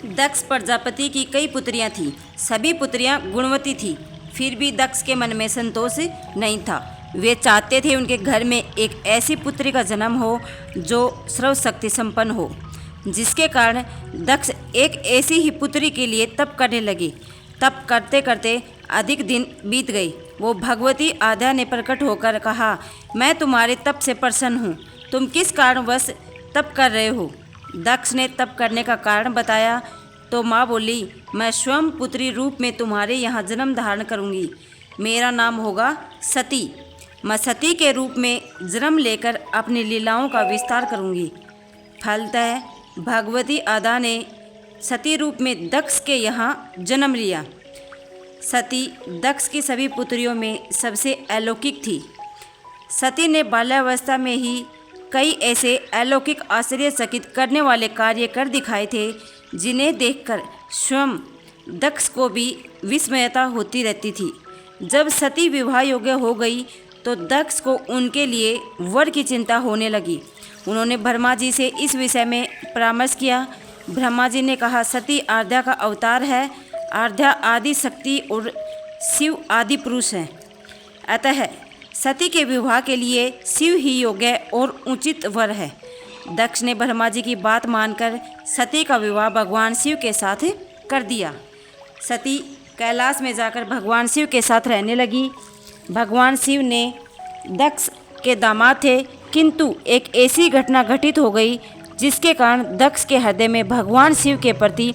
दक्ष प्रजापति की कई पुत्रियां थीं। सभी पुत्रियां गुणवती थीं। फिर भी दक्ष के मन में संतोष नहीं था। वे चाहते थे उनके घर में एक ऐसी पुत्री का जन्म हो जो सर्वशक्ति संपन्न हो। जिसके कारण दक्ष एक ऐसी ही पुत्री के लिए तप करने लगे। तप करते करते अधिक दिन बीत गई। वो भगवती आद्या ने प्रकट होकर कहा, मैं तुम्हारे तप से प्रसन्न हूँ। तुम किस कारणवश तप कर रहे हो? दक्ष ने तप करने का कारण बताया तो माँ बोली, मैं स्वयं पुत्री रूप में तुम्हारे यहाँ जन्म धारण करूँगी। मेरा नाम होगा सती। मैं सती के रूप में जन्म लेकर अपनी लीलाओं का विस्तार करूँगी। फलतः भगवती आद्या ने सती रूप में दक्ष के यहाँ जन्म लिया। सती दक्ष की सभी पुत्रियों में सबसे अलौकिक थी। सती ने बाल्यावस्था में ही कई ऐसे अलौकिक आश्चर्यचकित करने वाले कार्य कर दिखाए थे जिन्हें देखकर स्वयं दक्ष को भी विस्मयता होती रहती थी। जब सती विवाह योग्य हो गई तो दक्ष को उनके लिए वर की चिंता होने लगी। उन्होंने ब्रह्मा जी से इस विषय में परामर्श किया। ब्रह्मा जी ने कहा, सती आद्या का अवतार है। आद्या आदि शक्ति और शिव आदि पुरुष हैं। अतः सती के विवाह के लिए शिव ही योग्य और उचित वर है। दक्ष ने ब्रह्मा जी की बात मानकर सती का विवाह भगवान शिव के साथ कर दिया। सती कैलाश में जाकर भगवान शिव के साथ रहने लगी। भगवान शिव ने दक्ष के दामाद थे, किंतु एक ऐसी घटना घटित हो गई जिसके कारण दक्ष के हृदय में भगवान शिव के प्रति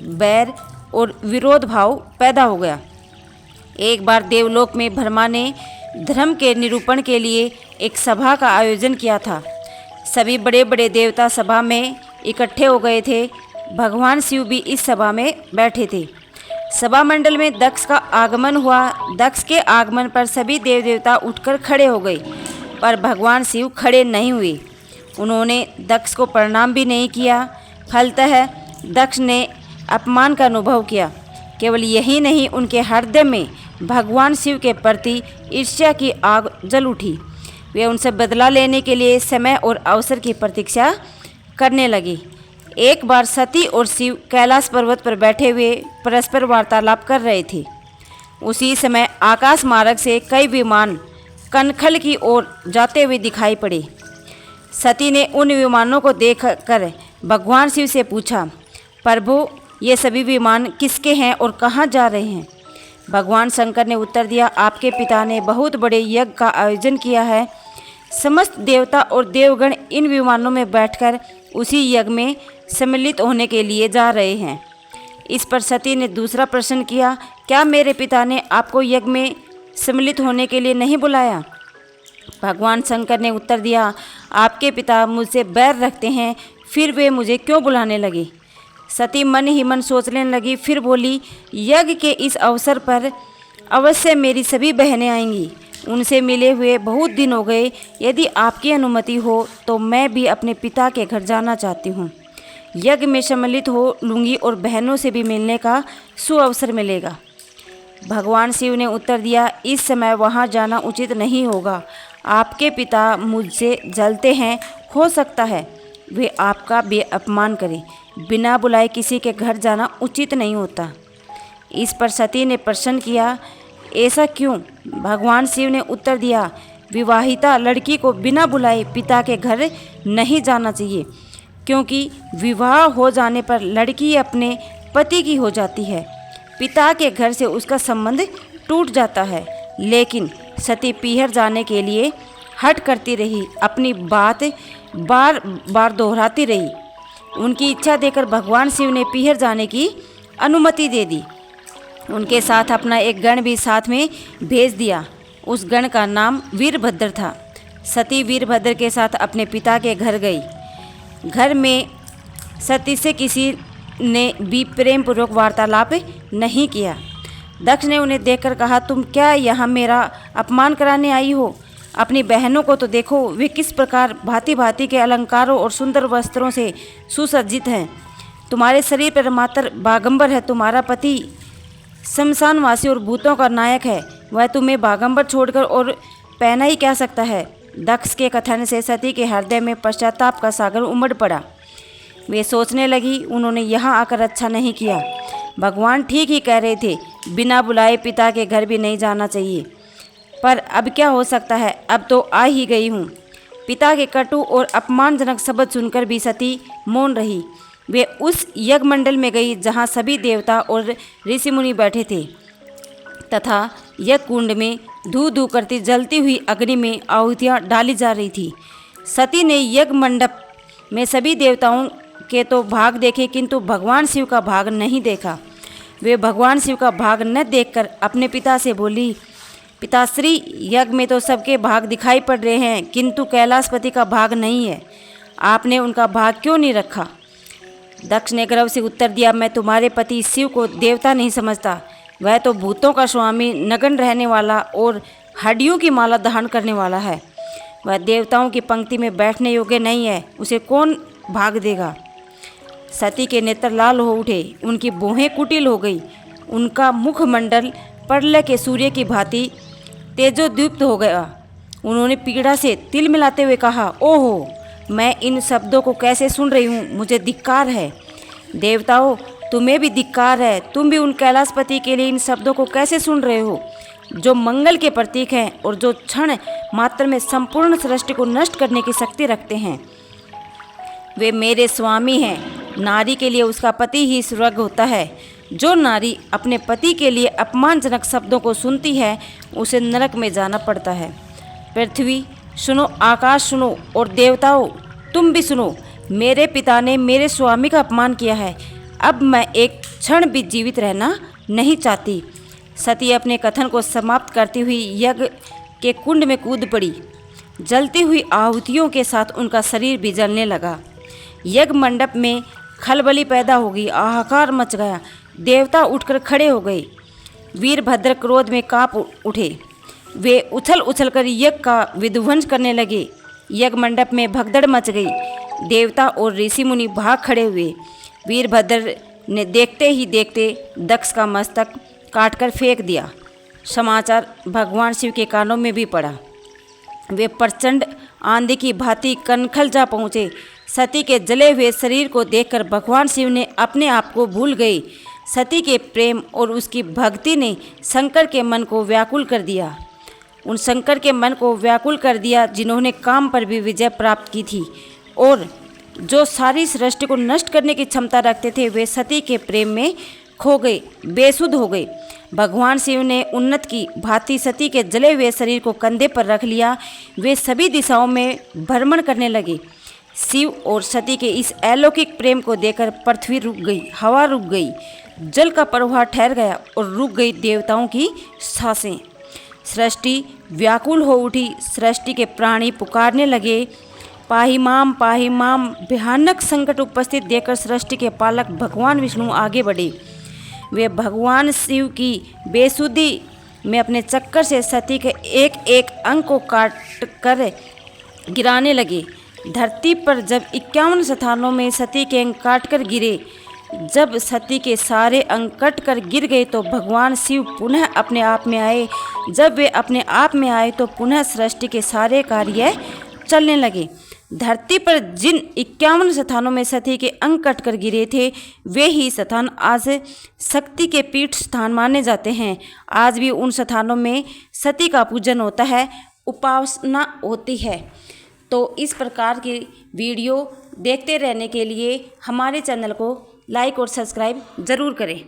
बैर और विरोध भाव पैदा हो गया। एक बार देवलोक में ब्रह्मा ने धर्म के निरूपण के लिए एक सभा का आयोजन किया था। सभी बड़े बड़े देवता सभा में इकट्ठे हो गए थे। भगवान शिव भी इस सभा में बैठे थे। सभा मंडल में दक्ष का आगमन हुआ। दक्ष के आगमन पर सभी देव देवता उठकर खड़े हो गए, पर भगवान शिव खड़े नहीं हुए। उन्होंने दक्ष को प्रणाम भी नहीं किया। फलतः दक्ष ने अपमान का अनुभव किया। केवल यही नहीं, उनके हृदय में भगवान शिव के प्रति ईर्ष्या की आग जल उठी। वे उनसे बदला लेने के लिए समय और अवसर की प्रतीक्षा करने लगे। एक बार सती और शिव कैलाश पर्वत पर बैठे हुए परस्पर वार्तालाप कर रहे थे। उसी समय आकाश मार्ग से कई विमान कनखल की ओर जाते हुए दिखाई पड़े। सती ने उन विमानों को देखकर भगवान शिव से पूछा, प्रभु, ये सभी विमान किसके हैं और कहाँ जा रहे हैं? भगवान शंकर ने उत्तर दिया, आपके पिता ने बहुत बड़े यज्ञ का आयोजन किया है। समस्त देवता और देवगण इन विमानों में बैठकर उसी यज्ञ में सम्मिलित होने के लिए जा रहे हैं। इस पर सती ने दूसरा प्रश्न किया, क्या मेरे पिता ने आपको यज्ञ में सम्मिलित होने के लिए नहीं बुलाया? भगवान शंकर ने उत्तर दिया, आपके पिता मुझसे बैर रखते हैं, फिर वे मुझे क्यों बुलाने लगे? सती मन ही मन सोचने लगी। फिर बोली, यज्ञ के इस अवसर पर अवश्य मेरी सभी बहनें आएंगी। उनसे मिले हुए बहुत दिन हो गए। यदि आपकी अनुमति हो तो मैं भी अपने पिता के घर जाना चाहती हूँ। यज्ञ में सम्मिलित हो लूँगी और बहनों से भी मिलने का सुअवसर मिलेगा। भगवान शिव ने उत्तर दिया, इस समय वहाँ जाना उचित नहीं होगा। आपके पिता मुझसे जलते हैं। हो सकता है वे आपका भी अपमान करें। बिना बुलाए किसी के घर जाना उचित नहीं होता। इस पर सती ने प्रश्न किया, ऐसा क्यों? भगवान शिव ने उत्तर दिया, विवाहिता लड़की को बिना बुलाए पिता के घर नहीं जाना चाहिए, क्योंकि विवाह हो जाने पर लड़की अपने पति की हो जाती है। पिता के घर से उसका संबंध टूट जाता है। लेकिन सती पीहर जाने के लिए हट करती रही, अपनी बात बार बार दोहराती रही। उनकी इच्छा देकर भगवान शिव ने पीहर जाने की अनुमति दे दी। उनके साथ अपना एक गण भी साथ में भेज दिया। उस गण का नाम वीरभद्र था। सती वीरभद्र के साथ अपने पिता के घर गई। घर में सती से किसी ने भी प्रेम पूर्वक वार्तालाप नहीं किया। दक्ष ने उन्हें देखकर कहा, तुम क्या यहाँ मेरा अपमान कराने आई हो? अपनी बहनों को तो देखो, वे किस प्रकार भांति भांति के अलंकारों और सुंदर वस्त्रों से सुसज्जित हैं। तुम्हारे शरीर पर मात्र बागंबर है। तुम्हारा पति शमशानवासी और भूतों का नायक है। वह तुम्हें बागंबर छोड़कर और पहना ही क्या सकता है? दक्ष के कथन से सती के हृदय में पश्चाताप का सागर उमड़ पड़ा। वे सोचने लगी, उन्होंने यहाँ आकर अच्छा नहीं किया। भगवान ठीक ही कह रहे थे, बिना बुलाए पिता के घर भी नहीं जाना चाहिए। पर अब क्या हो सकता है, अब तो आ ही गई हूँ। पिता के कटु और अपमानजनक शब्द सुनकर भी सती मौन रही। वे उस यज्ञ मंडल में गई जहाँ सभी देवता और ऋषि मुनि बैठे थे तथा यज्ञ कुंड में धू धू करती जलती हुई अग्नि में आहुतियाँ डाली जा रही थी। सती ने यज्ञ मंडप में सभी देवताओं के तो भाग देखे, किंतु भगवान शिव का भाग नहीं देखा। वे भगवान शिव का भाग न देखकर अपने पिता से बोली, पिताश्री, यज्ञ में तो सबके भाग दिखाई पड़ रहे हैं, किंतु कैलाशपति का भाग नहीं है। आपने उनका भाग क्यों नहीं रखा? दक्ष ने गर्व से उत्तर दिया, मैं तुम्हारे पति शिव को देवता नहीं समझता। वह तो भूतों का स्वामी, नग्न रहने वाला और हड्डियों की माला धारण करने वाला है। वह देवताओं की पंक्ति में बैठने योग्य नहीं है, उसे कौन भाग देगा? सती के नेत्र लाल हो उठे, उनकी भौहें कुटिल हो गई, उनका मुखमंडल प्रलय के सूर्य की भांति तेजोदीप्त हो गया। उन्होंने पीड़ा से तिल मिलाते हुए कहा, ओहो, मैं इन शब्दों को कैसे सुन रही हूँ, मुझे धिक्कार है। देवताओं, तुम्हें भी धिक्कार है, तुम भी उन कैलाशपति के लिए इन शब्दों को कैसे सुन रहे हो, जो मंगल के प्रतीक हैं और जो क्षण मात्र में संपूर्ण सृष्टि को नष्ट करने की शक्ति रखते हैं। वे मेरे स्वामी हैं। नारी के लिए उसका पति ही स्वर्ग होता है। जो नारी अपने पति के लिए अपमानजनक शब्दों को सुनती है, उसे नरक में जाना पड़ता है। पृथ्वी सुनो, आकाश सुनो और देवताओं तुम भी सुनो। मेरे पिता ने मेरे स्वामी का अपमान किया है। अब मैं एक क्षण भी जीवित रहना नहीं चाहती। सती अपने कथन को समाप्त करती हुई यज्ञ के कुंड में कूद पड़ी। जलती हुई आहुतियों के साथ उनका शरीर भी जलने लगा। यज्ञ मंडप में खलबली पैदा हो गई, हाहाकार मच गया। देवता उठकर खड़े हो गए। वीरभद्र क्रोध में कांप उठे। वे उछल उछलकर यज्ञ का विध्वंस करने लगे। यज्ञ मंडप में भगदड़ मच गई। देवता और ऋषि मुनि भाग खड़े हुए। वीरभद्र ने देखते ही देखते दक्ष का मस्तक काटकर फेंक दिया। समाचार भगवान शिव के कानों में भी पड़ा। वे प्रचंड आंधी की भांति कनखल जा पहुँचे। सती के जले हुए शरीर को देखकर भगवान शिव ने अपने आप को भूल गए। सती के प्रेम और उसकी भक्ति ने शंकर के मन को व्याकुल कर दिया। उन शंकर के मन को व्याकुल कर दिया जिन्होंने काम पर भी विजय प्राप्त की थी और जो सारी सृष्टि को नष्ट करने की क्षमता रखते थे। वे सती के प्रेम में खो गए, बेसुध हो गए। भगवान शिव ने उन्नत की भांति सती के जले हुए शरीर को कंधे पर रख लिया। वे सभी दिशाओं में भ्रमण करने लगे। शिव और सती के इस अलौकिक प्रेम को देखकर पृथ्वी रुक गई, हवा रुक गई, जल का प्रवाह ठहर गया और रुक गई देवताओं की सांसें। सृष्टि व्याकुल हो उठी। सृष्टि के प्राणी पुकारने लगे, पाहि माम, पाहि माम। भयानक संकट उपस्थित देखकर सृष्टि के पालक भगवान विष्णु आगे बढ़े। वे भगवान शिव की बेसुधी में अपने चक्कर से सती के एक एक अंग को काट कर गिराने लगे। धरती पर जब 51 स्थानों में सती के अंग काट कर गिरे, जब सती के सारे अंग कट कर गिर गए तो भगवान शिव पुनः अपने आप में आए। जब वे अपने आप में आए तो पुनः सृष्टि के सारे कार्य चलने लगे। धरती पर जिन 51 स्थानों में सती के अंग कटकर गिरे थे, वे ही स्थान आज शक्ति के पीठ स्थान माने जाते हैं। आज भी उन स्थानों में सती का पूजन होता है, उपासना होती है। तो इस प्रकार की वीडियो देखते रहने के लिए हमारे चैनल को लाइक और सब्सक्राइब ज़रूर करें।